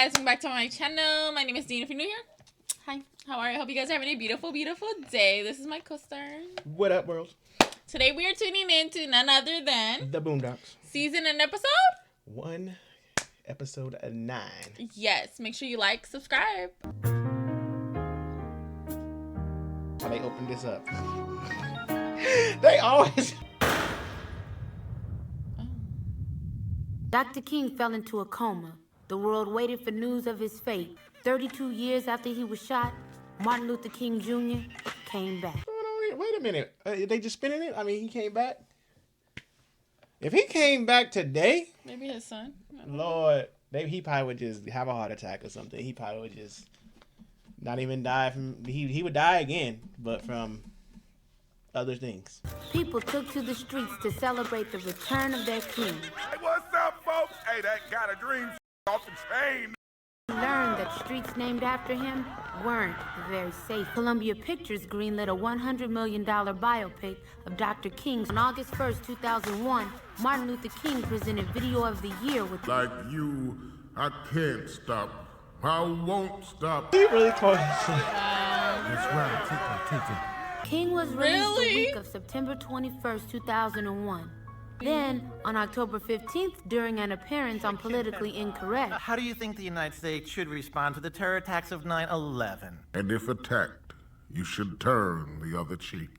guys, welcome back to my channel. My name is Dean. If you're new here, hi, how are you? I hope you guys are having a beautiful, beautiful day. This is my co-star. What up, world? Today we are tuning in to none other than the Boondocks. Season and episode? 1, episode 9. Yes, make sure you like, subscribe. How they open this up? They always... Dr. King fell into a coma. The world waited for news of his fate. 32 years after he was shot, Martin Luther King Jr. came back. Wait a minute. They just spinning it? I mean, he came back? If he came back today... Maybe his son. Lord, maybe he probably would just have a heart attack or something. He probably would just not even die from... He would die again, but from other things. People took to the streets to celebrate the return of their king. Hey, what's up, folks? Hey, that got a dream off the chain. Learned that streets named after him weren't very safe. Columbia Pictures greenlit a $100 million biopic of Dr. King. On August 1st, 2001, Martin Luther King presented Video of the Year with... Like you, I can't stop. I won't stop. He really told That's right. King was released the week of September 21st, 2001. Then, on October 15th, during an appearance on Politically Incorrect... How do you think the United States should respond to the terror attacks of 9/11? And if attacked, you should turn the other cheek.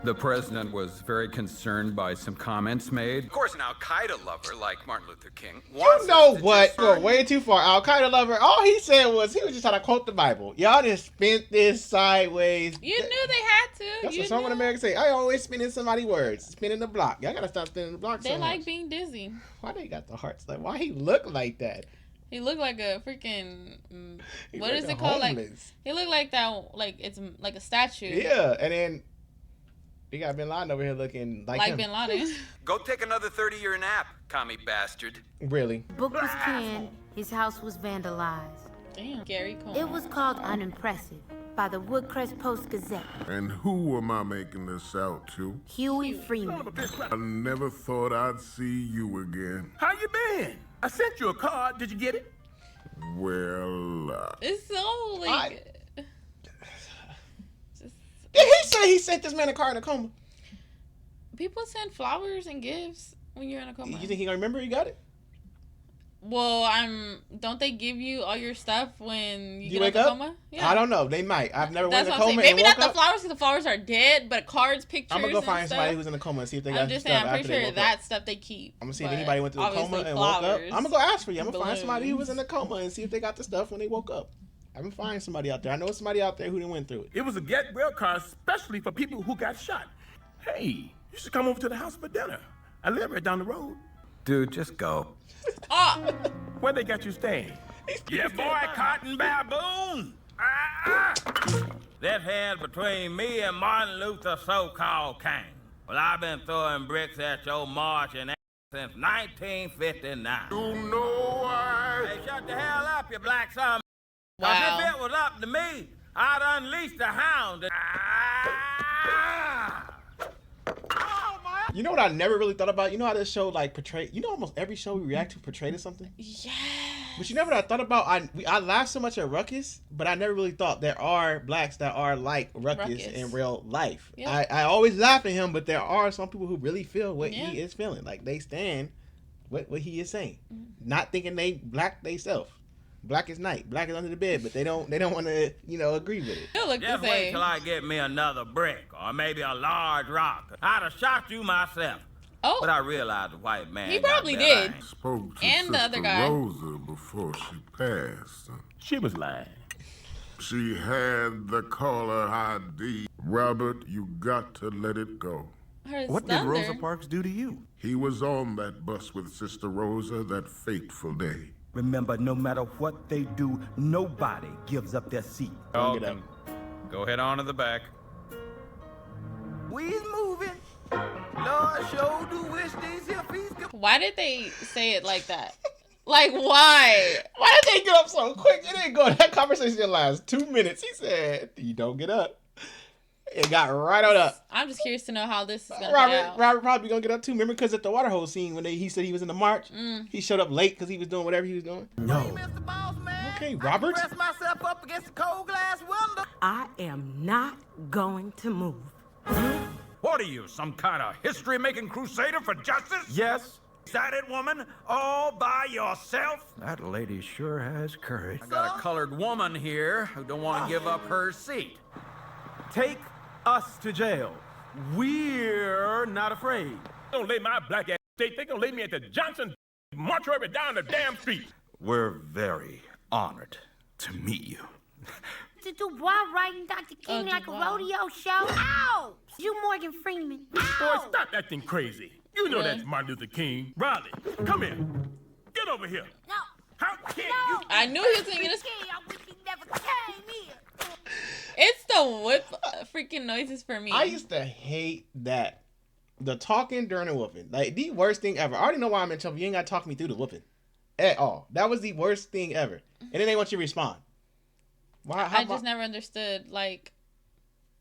The president was very concerned by some comments made. Of course, an Al-Qaeda lover like Martin Luther King. You know what? You're way too far. Al-Qaeda lover, all he said was he was just trying to quote the Bible. Y'all just spent this sideways. You knew they had to. That's what someone in America say. I always spinning somebody's words. Spinning the block. Y'all gotta stop spinning the block so They much. like being dizzy. Why they got the hearts? Like, why he look like that? He looked like a freaking... He what is like it called? Like, homeless. he looked like that, like it's like a statue. Yeah, and then you got Bin Laden over here looking like him. Bin Laden. Go take another 30-year nap, commie bastard. Really? Book was canned, his house was vandalized. Damn, Gary Coleman. It was called Unimpressive by the Woodcrest Post-Gazette. And who am I making this out to? Huey Freeman. I never thought I'd see you again. How you been? I sent you a card. Did you get it? Well, It's so like... Did he say he sent this man a car in a coma? People send flowers and gifts when you're in a coma. You think he gonna remember he got it? Well, don't they give you all your stuff when you get wake out up? of the coma? Yeah. I don't know. They might. I've never went That's in a what I'm coma saying. and Maybe woke not the up. flowers because the flowers are dead, but cards, pictures. I'm gonna go find and somebody stuff. who's in the coma and see if they got I'm just stuff saying. I'm after pretty they sure woke that up. stuff they keep. I'm gonna see if anybody went through the coma and woke up. I'm gonna go ask for you. I'm gonna find somebody who was in the coma and see if they got the stuff when they woke up. I'm gonna find somebody out there. I know somebody out there who didn't went through it. It was a get well card especially for people who got shot. Hey, you should come over to the house for dinner. I live right down the road. Dude, just go. Where they got you staying? Yeah, boy, Cotton Baboon. That hands between me and Martin Luther so-called King. Well, I've been throwing bricks at your marching ass since 1959. you know I... Hey, shut the hell up, you black son. Wow. 'Cause if it was up to me, I'd unleash the hound. You know what I never really thought about? You know how this show like portray? You know almost every show we react to portrayed as something. Yeah. But you never thought about? I laugh so much at Ruckus, but I never really thought there are blacks that are like Ruckus in real life. Yeah. I always laugh at him, but there are some people who really feel what Yeah. he is feeling. Like they stand what he is saying, not thinking they black they self. Black is night, black is under the bed, but they don't want to agree with it. Still look the Just wait same. till I get me another brick or maybe a large rock. I'd have shot you myself. Oh. But I realized the white man. He got probably better did. aim. Spoke to And the Sister other guy. Rosa before she passed. She was lying. She had the caller ID. Robert, you got to let it go. Her What did thunder. Rosa Parks do to you? He was on that bus with Sister Rosa that fateful day. Remember, no matter what they do, nobody gives up their seat. Don't get up. Go head on to the back. We's moving. Lord, sure do wish these here feet could... Why did they say it like that? Like, why? Why did they get up so quick? It didn't go. That conversation didn't last 2 minutes. He said, "You don't get up." It got right on up. I'm just curious to know how this is gonna play out. Robert probably gonna get up too. Remember, because at the water hole scene when he said he was in the march, he showed up late because he was doing whatever he was doing. No. okay, Robert? Press myself up against the cold glass window. I am not going to move. What are you, some kind of history-making crusader for justice? Yes. Is that it, woman? All by yourself? That lady sure has courage. I got a colored woman here who don't want to give up her seat. Take us to jail. We're not afraid. Don't lay my black ass state. They gonna lay me at the Johnson mortuary down the damn street. We're very honored to meet you. To do boy writing Dr. King like a rodeo show? Ow! You Morgan Freeman. Boy, stop acting crazy. You know that's Martin Luther King. Riley, come here. Get over here. No. How can you? I knew he was singing this. I wish he never came here. It's the whip freaking noises for me. I used to hate that. The talking during the whooping. Like, the worst thing ever. I already know why I'm in trouble. You ain't got to talk me through the whooping. At all. That was the worst thing ever. And then they want you to respond. Why? I just never understood, like,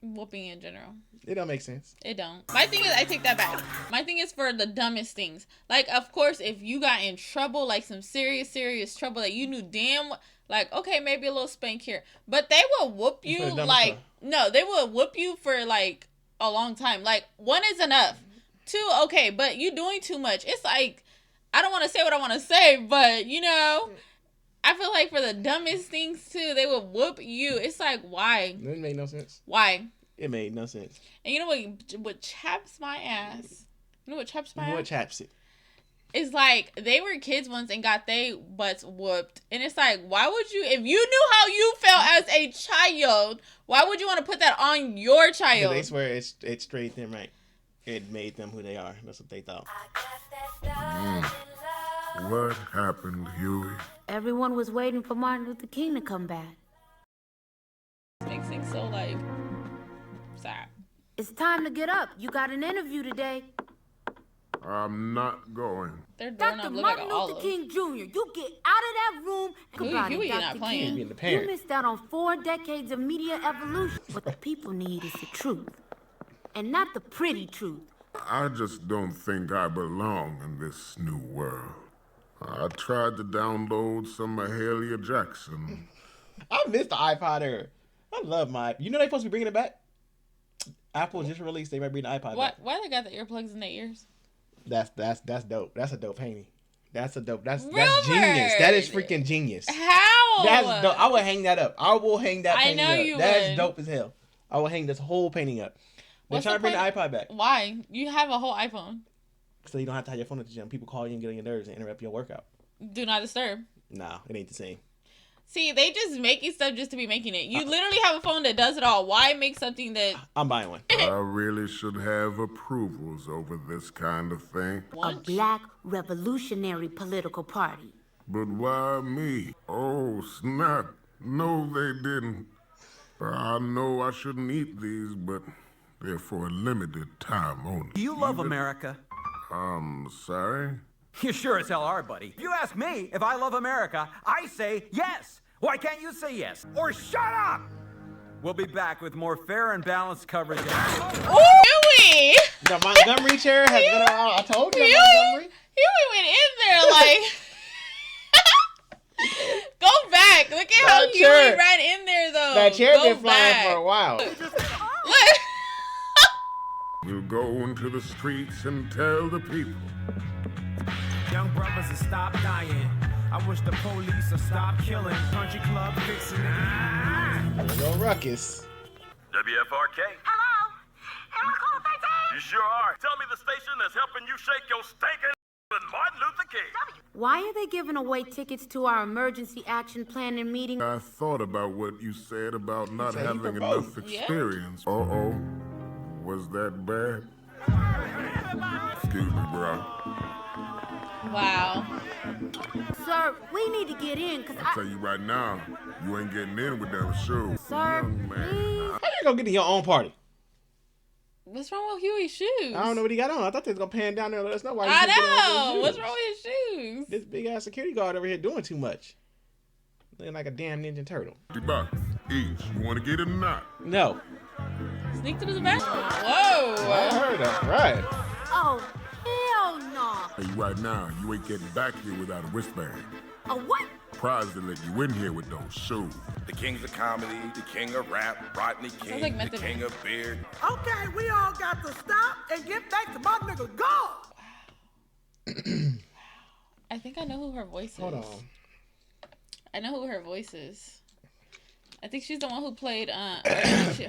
whooping in general. It don't make sense. It don't. My thing is, I take that back. My thing is for the dumbest things. Like, of course, if you got in trouble, like some serious trouble that you knew damn, like, okay, maybe a little spank here. But they will whoop you, like, no, they will whoop you for, like, a long time. Like, 1 is enough. 2, okay, but you doing too much. It's like, I don't want to say what I want to say, but, you know, I feel like for the dumbest things, too, they will whoop you. It's like, why? It made no sense. Why? It made no sense. And you know what chaps my ass? You know what chaps my ass? What chaps it? It's like, they were kids once and got they butts whooped. And it's like, why would you, if you knew how you felt as a child, why would you want to put that on your child? They swear it straight them right. It made them who they are. That's what they thought. What happened, Huey? Everyone was waiting for Martin Luther King to come back. Makes things so, like, sad. It's time to get up. You got an interview today. I'm not going. Their Dr. doorknob look Martin like Luther King Jr., you get out of that room. Huey not playing. Being the parent. You missed out on 4 decades of media evolution. What the people need is the truth. And not the pretty truth. I just don't think I belong in this new world. I tried to download some Mahalia Jackson. I missed the iPod era. I love my. You know they supposed to be bringing it back. Apple just released. They might bring the iPod back. Why they got the earplugs in their ears? That's dope. That's a dope painting. That's genius. Robert! That is freaking genius. How? That's dope. I would hang that up. I will hang that painting up. I know you That's would. dope as hell. I will hang this whole painting up. They're What's trying to bring the point? iPod back. Why? You have a whole iPhone. So you don't have to have your phone at the gym. People call you and get on your nerves and interrupt your workout. Do not disturb. Nah, it ain't the same. See, they just making stuff just to be making it. You literally have a phone that does it all. Why make something that... I'm buying one. I really should have approvals over this kind of thing. A black revolutionary political party. But why me? Oh, snap. No, they didn't. I know I shouldn't eat these, but they're for a limited time only. Do you love America? I'm sorry? You sure as hell are, buddy. If you ask me if I love America, I say yes. Why can't you say yes? Or shut up! We'll be back with more fair and balanced coverage. Huey! The Montgomery chair has been around. I told you. Montgomery. Huey went in there like... Go back. Look at how Huey ran in there, though. That chair Go been flying back. for a while. Look. We'll go into the streets and tell the people. Young brothers will stop dying. I wish the police would stop killing. Country club fixing it. There go Ruckus. WFRK. Hello? Am I calling 13? You sure are. Tell me the station that's helping you shake your stinking with Martin Luther King. Why are they giving away tickets to our emergency action planning meeting? I thought about what you said about not Say having for enough both. experience. Uh-oh. Was that bad? Excuse me, bro. Wow. Sir, we need to get in, because Tell you right now, you ain't getting in with them shoes. Sir, Young man. please. How you gonna get to your own party? What's wrong with Huey's shoes? I don't know what he got on. I thought they was gonna pan down there and let us know why. I He know. What's wrong with his shoes? This big ass security guard over here doing too much. Looking like a damn Ninja Turtle. $50 each. You want to get it or not? No. Sneak to the bathroom. Whoa. I heard that. Right. Oh, hell no. Hey, right now, you ain't getting back here without a wristband. A what? surprised they let you in here with those shoes. The kings of comedy, the king of rap, Rodney King, like the Method king Man. of beard. Okay, we all got to stop and get back to my nigga God. I think I know who her voice is. Hold on. I know who her voice is. I think she's the one who played. Her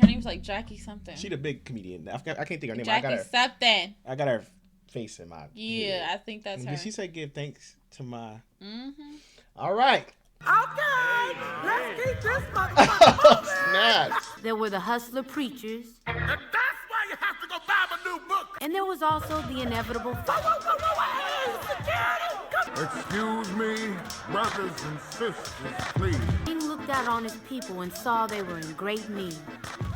name's like Jackie something. She the big comedian. I can't think of her name. Jackie something. I got her face in my. Yeah, head. I think that's her. Did she say give thanks to my? Mm-hmm. All right. Okay, let's keep this motherfucker moving. Snaps. There were the hustler preachers. And that's why you have to go buy a new book. And there was also the inevitable Excuse me, brothers and sisters, please. King looked out on his people and saw they were in great need.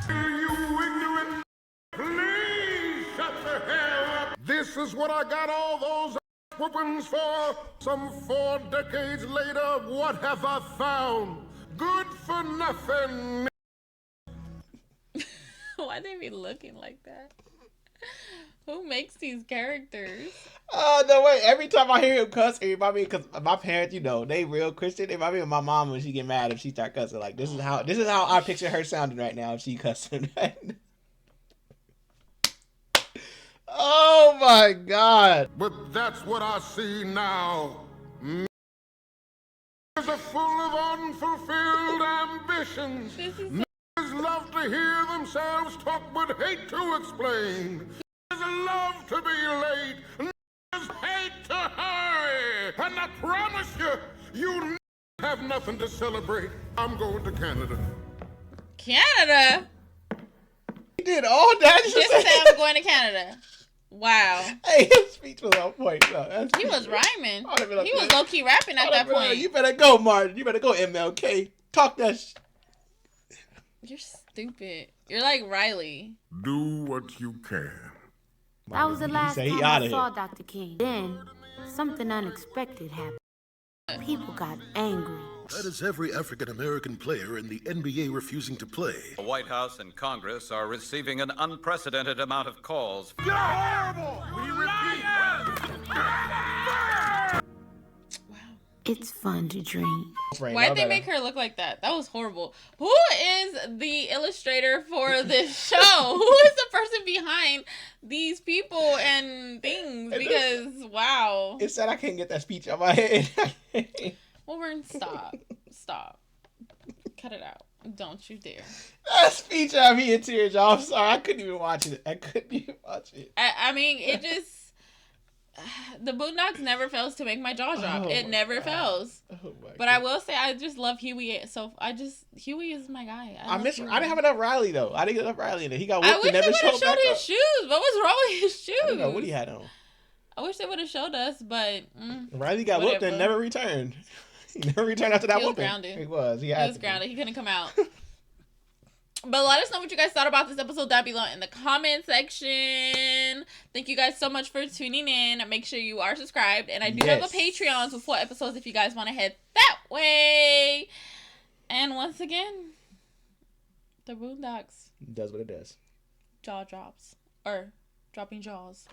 You ignorant, please shut the hell up. This is what I got all those whoopings for. Some 4 decades later, what have I found? Good for nothing. Why they be looking like that? Who makes these characters? Oh, no way. Every time I hear him cuss, it remind me, because my parents, you know, they real Christian. They remind me of my mom when she get mad if she start cussing. Like, this is how I picture her sounding right now if she cussing. Oh, my God. But that's what I see now. Niggas are full of unfulfilled ambitions. Niggas love to hear themselves talk but hate to explain. Niggas love to be late. Niggas hate to hurry. And I promise you have nothing to celebrate. I'm going to Canada. Canada? He did all that. Just say I'm going to Canada. Wow. Hey, his speech was on point. No, he was rhyming. Like, He was low-key rapping at that point. You better go, Martin. You better go, MLK. Talk that You're stupid. You're like Riley. Do what you can. That was the last say he time outta I saw here. Dr. King. Then, something unexpected happened. People got angry. That is every African-American player in the NBA refusing to play. The White House and Congress are receiving an unprecedented amount of calls. You're horrible! We repeat! It's fun to dream. Why'd they make her look like that? That was horrible. Who is the illustrator for this show? Who is the person behind these people and things? Because, wow. It said I can't get that speech out of my head. Wolverine, stop. Stop. Cut it out. Don't you dare. That speech had me in tears, y'all. I'm sorry. I couldn't even watch it. I mean, it just... The Boondocks never fails to make my jaw drop. It never fails. But I will say, I just love Huey. So Huey is my guy. I didn't have enough Riley though. I didn't get enough Riley in it. He got whooped I wish and they never would have showed showed back his up. shoes. What was wrong with his shoes? I don't know what he had on. I wish they would have showed us, but Riley got whooped and never returned. He never returned after that He was whooping. grounded. He was. He was grounded. He couldn't come out. But let us know what you guys thought about this episode down below in the comment section. Thank you guys so much for tuning in. Make sure you are subscribed. And I do have a Patreon with 4 episodes if you guys want to head that way. And once again, the Boondocks does what it does. jaw drops. Or dropping jaws.